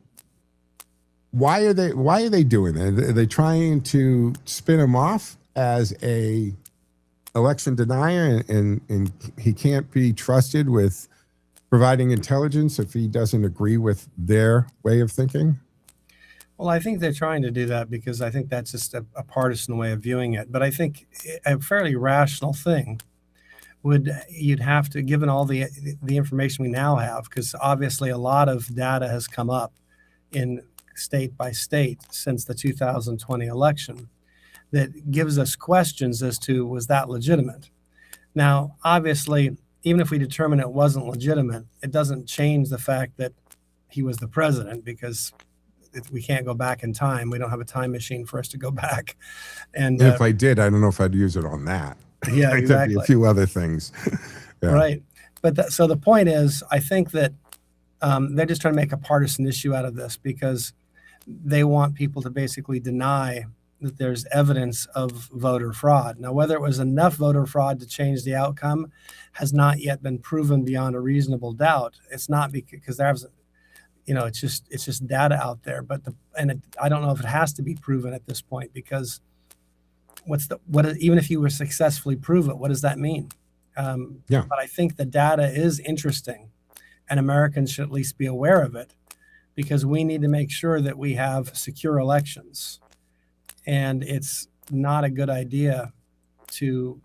why are they doing that? Are they trying to spin him off as a election denier and he can't be trusted with providing intelligence if he doesn't agree with their way of thinking? Well, I think they're trying to do that because I think that's just a partisan way of viewing it. But I think a fairly rational thing you'd have to, given all the information we now have, because obviously a lot of data has come up in state by state since the 2020 election that gives us questions as to, was that legitimate? Now, obviously, even if we determine it wasn't legitimate, it doesn't change the fact that he was the president because we can't go back in time. We don't have a time machine for us to go back. And if I did, I don't know if I'd use it on that. Yeah, exactly. There'd be a few other things. Yeah. Right. But so the point is, I think that they're just trying to make a partisan issue out of this because they want people to basically deny that there's evidence of voter fraud. Now, whether it was enough voter fraud to change the outcome has not yet been proven beyond a reasonable doubt. It's not because there's, it's just data out there. But I don't know if it has to be proven at this point because even if you were successfully prove it, what does that mean? But I think the data is interesting, and Americans should at least be aware of it because we need to make sure that we have secure elections. And it's not a good idea to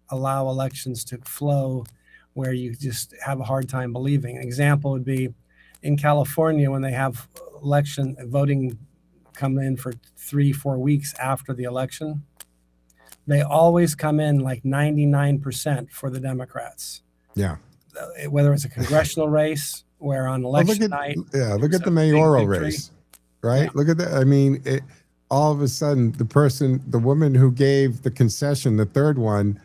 allow elections to flow where you just have a hard time believing. An example would be in California when they have voting come in for 3-4 weeks after the election. They always come in like 99% for the Democrats. Yeah. Whether it's a congressional race where on election night. Yeah, look at the mayoral race, right? Yeah. Look at that. I mean, all of a sudden, the woman who gave the concession, the third one,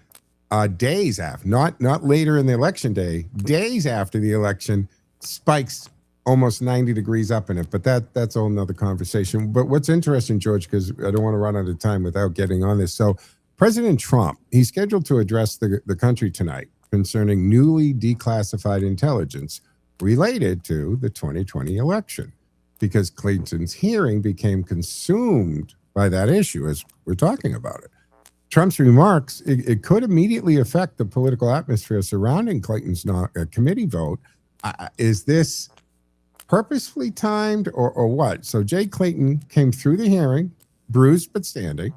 days after, not later in the election day, days after the election, spikes almost 90 degrees up in it. But that's a whole nother conversation. But what's interesting, George, because I don't want to run out of time without getting on this. So President Trump, he's scheduled to address the country tonight concerning newly declassified intelligence related to the 2020 election, because Clayton's hearing became consumed by that issue as we're talking about it. Trump's remarks, it could immediately affect the political atmosphere surrounding Clayton's committee vote. Is this purposefully timed or what? So Jay Clayton came through the hearing, bruised but standing.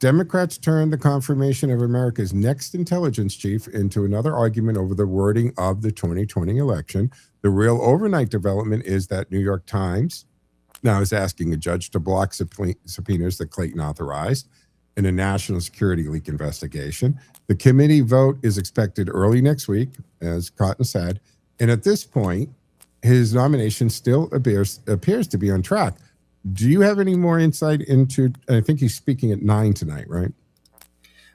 Democrats turned the confirmation of America's next intelligence chief into another argument over the wording of the 2020 election. The real overnight development is that New York Times now is asking a judge to block subpoenas that Clayton authorized in a national security leak investigation. The committee vote is expected early next week, as Cotton said. And at this point, his nomination still appears to be on track. Do you have any more insight into, I think he's speaking at 9 tonight, right?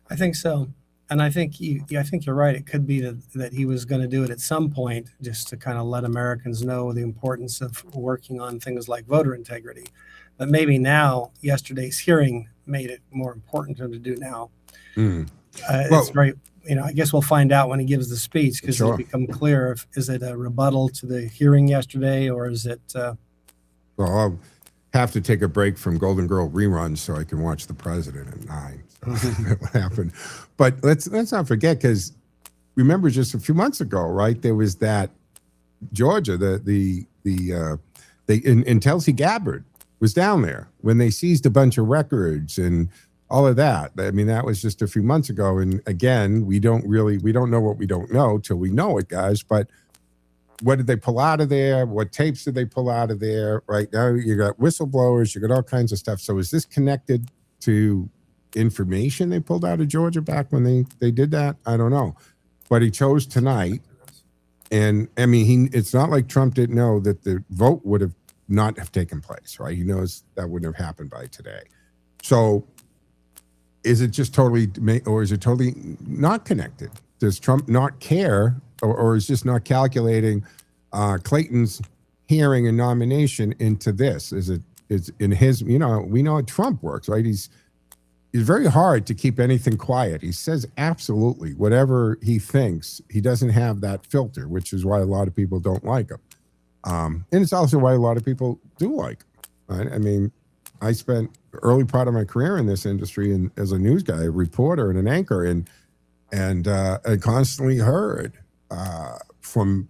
I think so. And I think you're right. It could be that he was going to do it at some point just to kind of let Americans know the importance of working on things like voter integrity. But maybe now, yesterday's hearing made it more important for him to do now. It's very I guess we'll find out when he gives the speech, because Sure. it'll become clear if is it a rebuttal to the hearing yesterday, or is it Well, I'll have to take a break from Golden Girl reruns so I can watch The President at 9. So that would happen. But let's not forget, because remember just a few months ago, right? There was that Georgia, Tulsi Gabbard was down there when they seized a bunch of records and all of that. I mean, that was just a few months ago. And again, we don't know what we don't know till we know it, guys. But what did they pull out of there? What tapes did they pull out of there? Right now, you got whistleblowers, you got all kinds of stuff. So is this connected to information they pulled out of Georgia back when they did that? I don't know. But he chose tonight. And I mean, it's not like Trump didn't know that the vote would have not have taken place, right? He knows that wouldn't have happened by today. So is it just totally, or is it totally not connected? Does Trump not care, or is just not calculating Clayton's hearing and nomination into this? Is in his, we know how Trump works, right? He's very hard to keep anything quiet. He says absolutely whatever he thinks. He doesn't have that filter, which is why a lot of people don't like him. And it's also why a lot of people do like him. Right? I mean, I spent the early part of my career in this industry and as a news guy, a reporter and an anchor, and I constantly heard from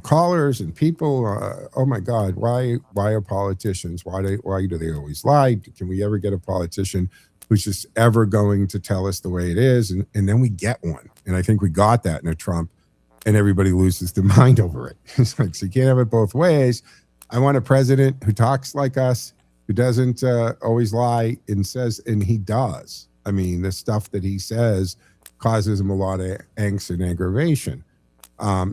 callers and people, oh my God, why are politicians? Why do they always lie? Can we ever get a politician who's just ever going to tell us the way it is? And then we get one. And I think we got that in a Trump, and everybody loses their mind over it. It's like, so you can't have it both ways. I want a president who talks like us, who doesn't always lie and says, and he does. I mean, the stuff that he says causes him a lot of angst and aggravation.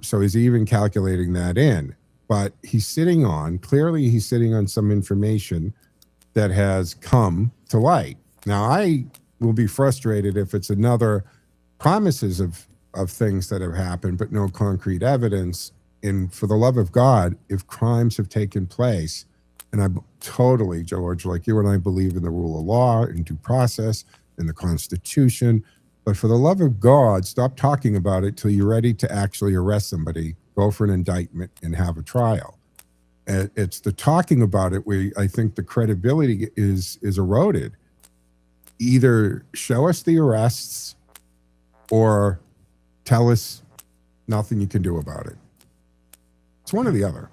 So he's even calculating that in. But clearly he's sitting on some information that has come to light. Now, I will be frustrated if it's another promises of things that have happened, but no concrete evidence. And for the love of God, if crimes have taken place, and I totally, George, like you and I believe in the rule of law and due process and the Constitution, but for the love of God, stop talking about it till you're ready to actually arrest somebody, go for an indictment, and have a trial. It's the talking about it where I think the credibility is eroded. Either show us the arrests or tell us nothing you can do about it. It's one or the other.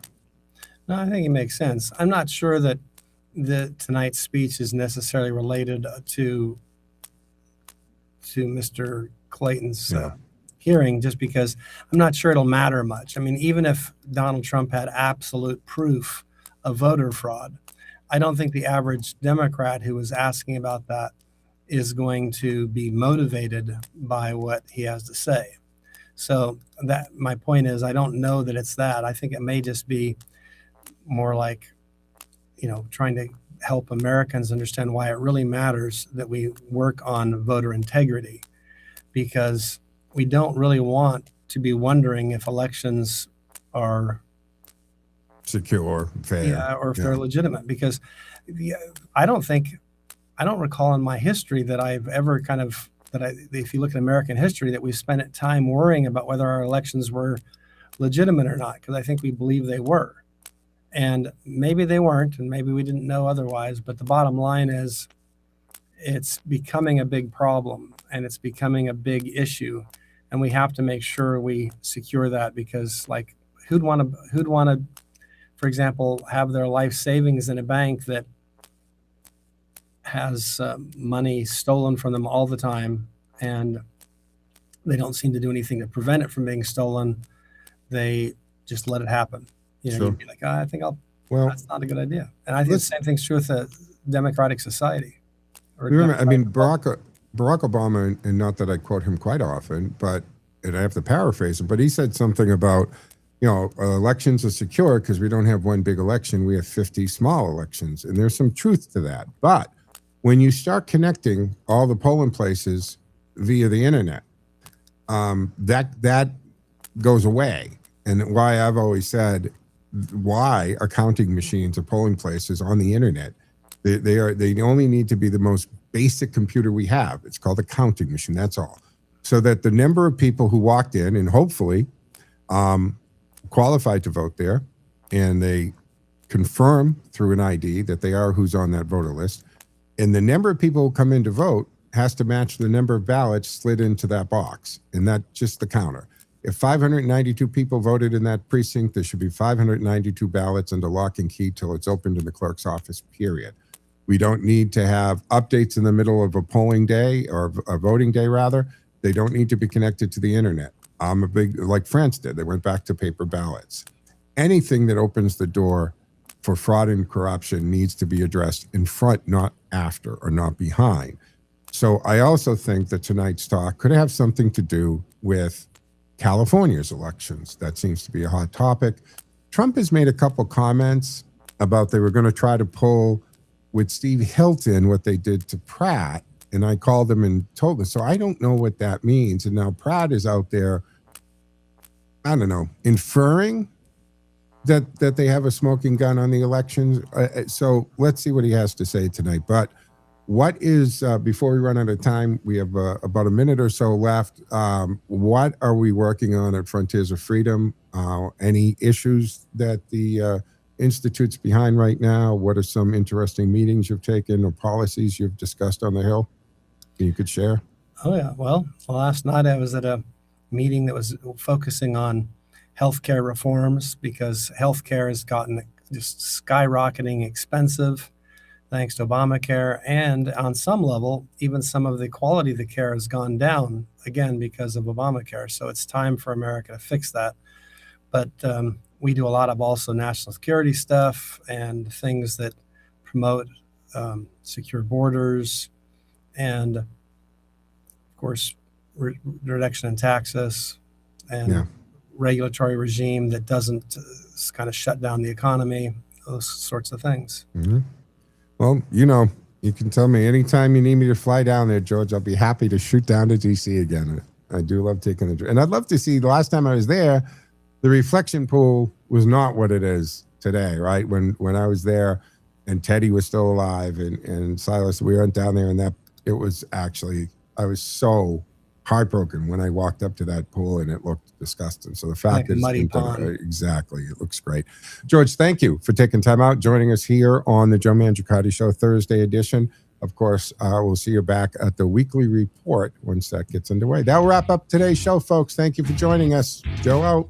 No, I think it makes sense. I'm not sure that tonight's speech is necessarily related to Mr. Clayton's hearing, just because I'm not sure it'll matter much. I mean, even if Donald Trump had absolute proof of voter fraud, I don't think the average Democrat who was asking about that is going to be motivated by what he has to say. So that my point is, I don't know that it's that. I think it may just be more like, trying to help Americans understand why it really matters that we work on voter integrity, because we don't really want to be wondering if elections are secure, fair, or if they're legitimate, because I don't recall in my history that I've ever if you look at American history, that we've spent time worrying about whether our elections were legitimate or not, because I think we believe they were. And maybe they weren't, and maybe we didn't know otherwise. But the bottom line is, it's becoming a big problem, and it's becoming a big issue, and we have to make sure we secure that, because, like, who'd want to, for example, have their life savings in a bank that has money stolen from them all the time, and they don't seem to do anything to prevent it from being stolen. They just let it happen. Sure. You'd be like, I think that's not a good idea. And I think the same thing's true with a democratic society. Barack Obama, and not that I quote him quite often, and I have to paraphrase him, but he said something about, elections are secure because we don't have one big election. We have 50 small elections. And there's some truth to that. But when you start connecting all the polling places via the internet, that goes away. And why I've always said, why are counting machines or polling places on the internet? They only need to be the most basic computer we have. It's called a counting machine. That's all. so that the number of people who walked in and hopefully qualified to vote there, and they confirm through an ID that they are who's on that voter list, and the number of people who come in to vote has to match the number of ballots slid into that box, and that's just the counter. If 592 people voted in that precinct, there should be 592 ballots under lock and key till it's opened in the clerk's office, period. We don't need to have updates in the middle of a polling day or a voting day, rather. They don't need to be connected to the internet. I'm a big, like France did, they went back to paper ballots. Anything that opens the door for fraud and corruption needs to be addressed in front, not after or not behind. So I also think that tonight's talk could have something to do with California's elections. That seems to be a hot topic. Trump has made a couple comments about they were going to try to pull with Steve Hilton what they did to Pratt, and I called them and told them. So I don't know what that means. And now Pratt is out there, I don't know, inferring that they have a smoking gun on the elections. So let's see what he has to say tonight. But what is, before we run out of time, we have about a minute or so left. What are we working on at Frontiers of Freedom? Any issues that the Institute's behind right now? What are some interesting meetings you've taken or policies you've discussed on the Hill you could share? Oh, yeah. Well, last night I was at a meeting that was focusing on healthcare reforms, because healthcare has gotten just skyrocketing expensive thanks to Obamacare. And on some level, even some of the quality of the care has gone down again because of Obamacare. So it's time for America to fix that. But we do a lot of also national security stuff and things that promote secure borders and, of course, reduction in taxes and regulatory regime that doesn't kind of shut down the economy, those sorts of things. Mm-hmm. Well, you can tell me anytime you need me to fly down there, George. I'll be happy to shoot down to DC again. I do love taking a trip. And I'd love to see, the last time I was there, the reflection pool was not what it is today, right? When I was there and Teddy was still alive and Silas, we went down there, and that it was actually, I was so heartbroken when I walked up to that pool and it looked disgusting. So the fact that muddy pond. Exactly, it looks great. George, thank you for taking time out, joining us here on the Joe Mangiacotti Show Thursday edition. Of course, we'll see you back at the weekly report once that gets underway. That'll wrap up today's show, folks. Thank you for joining us. Joe out.